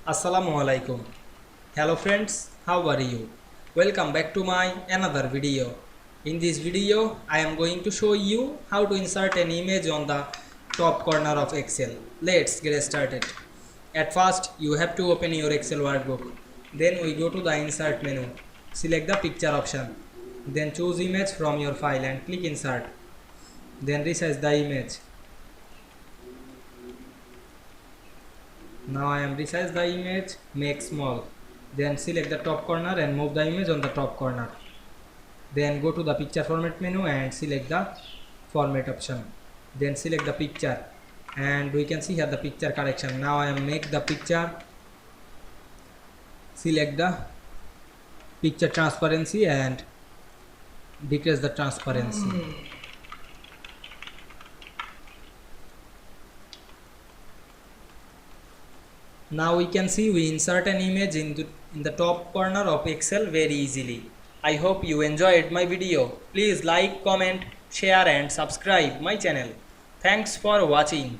Assalamu Walaikum. Hello friends, how are you? Welcome back to my another video. In this video, I am going to show you how to insert an image on the top corner of Excel. Let's get started. At first, you have to open your Excel workbook. Then we go to the insert menu. Select the picture option. Then choose image from your file and click insert. Then resize the image. Now I am resize the image, make small. Then select the top corner and move the image on the top corner. Then go to the picture format menu and select the format option. Then select the picture and we can see here the picture correction. Now I am make the picture, select the picture transparency and decrease the transparency. Now we can see we insert an image in the top corner of Excel very easily. I hope you enjoyed my video. Please like, comment, share and subscribe my channel. Thanks for watching.